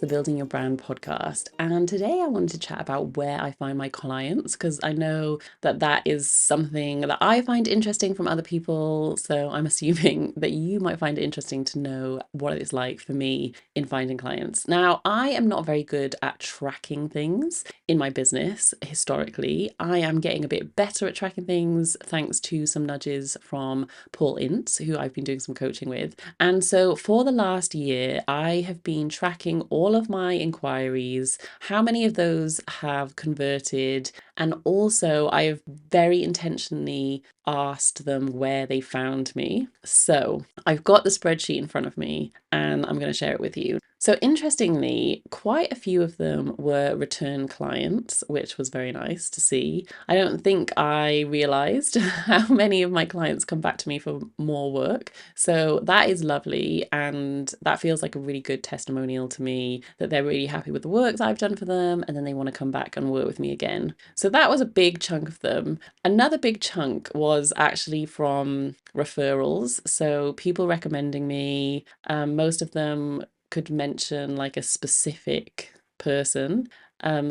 the Building Your Brand podcast. And today I wanted to chat about where I find my clients, because I know that that is something that I find interesting from other people. So I'm assuming that you might find it interesting to know what it's like for me in finding clients. Now, I am not very good at tracking things in my business historically. I am getting a bit better at tracking things thanks to some nudges from Paul Ince, who I've been doing some coaching with. And so for the last year, I have been tracking all of my inquiries, how many of those have converted, and also I have very intentionally asked them where they found me. So I've got the spreadsheet in front of me and I'm going to share it with you. So interestingly, quite a few of them were return clients, which was very nice to see. I don't think I realized how many of my clients come back to me for more work. So that is lovely. And that feels like a really good testimonial to me that they're really happy with the work that I've done for them. And then they want to come back and work with me again. So that was a big chunk of them. Another big chunk was actually from referrals. So people recommending me, most of them could mention like a specific person.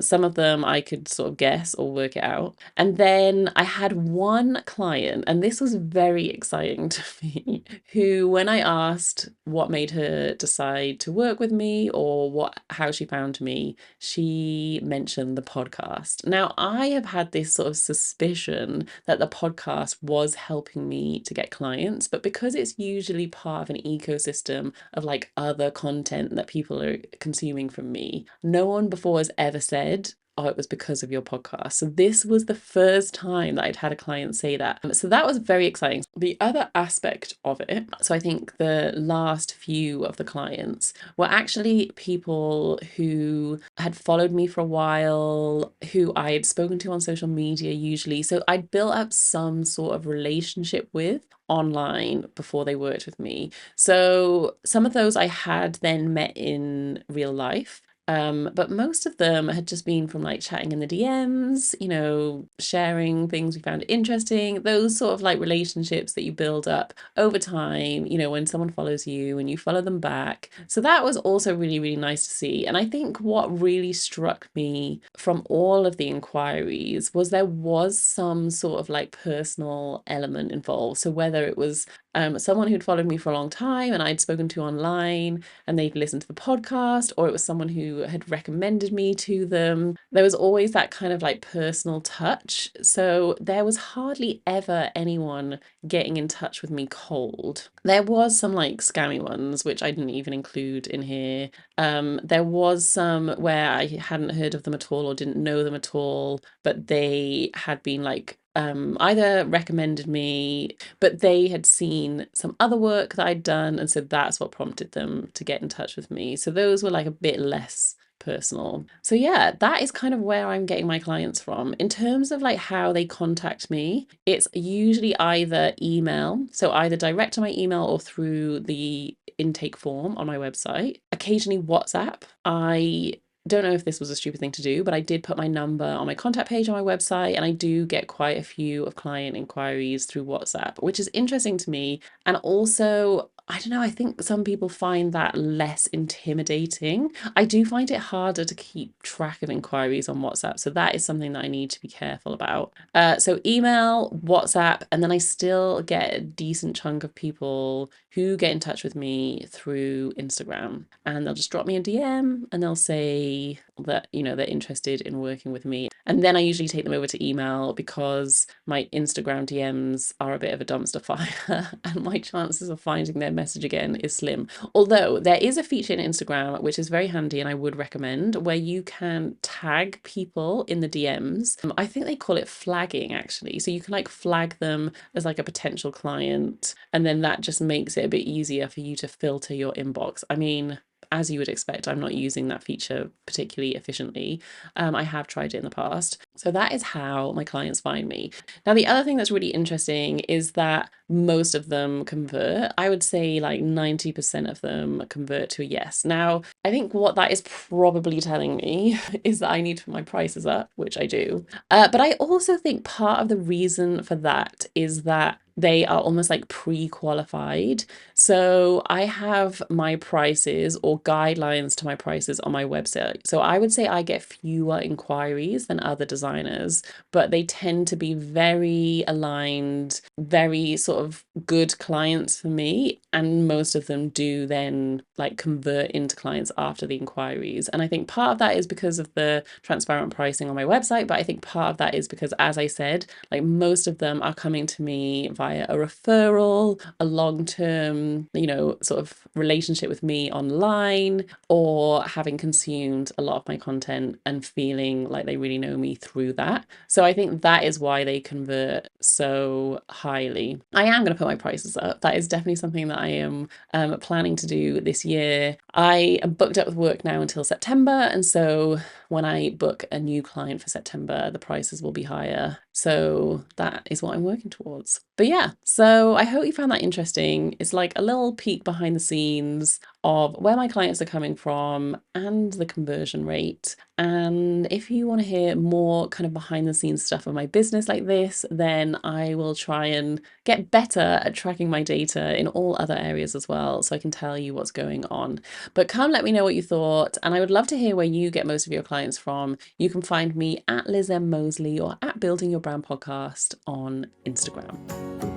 Some of them I could sort of guess or work it out. And then I had one client, and this was very exciting to me, who, when I asked what made her decide to work with me or how she found me, she mentioned the podcast. Now, I have had this sort of suspicion that the podcast was helping me to get clients, but because it's usually part of an ecosystem of like other content that people are consuming from me, no one before has ever said, oh, it was because of your podcast. So this was the first time that I'd had a client say that. So that was very exciting. The other aspect of it, so I think the last few of the clients were actually people who had followed me for a while, who I had spoken to on social media usually. So I'd built up some sort of relationship with online before they worked with me. So some of those I had then met in real life. But most of them had just been from like chatting in the DMs, sharing things we found interesting, those sort of like relationships that you build up over time, when someone follows you and you follow them back. So that was also really, really nice to see. And I think what really struck me from all of the inquiries was there was some sort of like personal element involved. So whether it was someone who'd followed me for a long time and I'd spoken to online and they'd listened to the podcast, or it was someone who had recommended me to them. There was always that kind of like personal touch. So there was hardly ever anyone getting in touch with me cold. There was some like scammy ones, which I didn't even include in here. There was some where I hadn't heard of them at all or didn't know them at all, but they had been like either recommended me, but they had seen some other work that I'd done, and so that's what prompted them to get in touch with me. So those were like a bit less personal. So yeah, that is kind of where I'm getting my clients from. In terms of like how they contact me, it's usually either email, so either direct to my email or through the intake form on my website. Occasionally WhatsApp. I don't know if this was a stupid thing to do, but I did put my number on my contact page on my website, and I do get quite a few of client inquiries through WhatsApp, which is interesting to me. And also, I don't know, I think some people find that less intimidating. I do find it harder to keep track of inquiries on WhatsApp, so that is something that I need to be careful about. So email, WhatsApp, and then I still get a decent chunk of people who get in touch with me through Instagram, and they'll just drop me a DM and they'll say that they're interested in working with me, and then I usually take them over to email because my Instagram DMs are a bit of a dumpster fire and my chances of finding their message again is slim. Although there is a feature in Instagram which is very handy and I would recommend, where you can tag people in the DMs. I think they call it flagging actually, so you can like flag them as like a potential client, and then that just makes it a bit easier for you to filter your inbox. I mean, as you would expect, I'm not using that feature particularly efficiently. I have tried it in the past, So that is how my clients find me. Now, the other thing that's really interesting is that most of them convert. I would say like 90% of them convert to a yes. Now, I think what that is probably telling me is that I need to put my prices up, which I do. But I also think part of the reason for that is that they are almost like pre-qualified. So I have my prices or guidelines to my prices on my website. So I would say I get fewer inquiries than other designers, but they tend to be very aligned, very sort of good clients for me. And most of them do then like convert into clients after the inquiries. And I think part of that is because of the transparent pricing on my website, but I think part of that is because, as I said, like most of them are coming to me via a referral, a long-term, sort of relationship with me online, or having consumed a lot of my content and feeling like they really know me through that. So I think that is why they convert so highly. I am going to put my prices up. That is definitely something that I am planning to do this year. I am booked up with work now until September, and so when I book a new client for September, the prices will be higher. So that is what I'm working towards. But yeah, so I hope you found that interesting. It's like a little peek behind the scenes of where my clients are coming from and the conversion rate. And if you want to hear more kind of behind the scenes stuff of my business like this, then I will try and get better at tracking my data in all other areas as well, so I can tell you what's going on. But come let me know what you thought, and I would love to hear where you get most of your clients from. You can find me at Liz M. Mosley or at Building Your Brand Podcast on Instagram.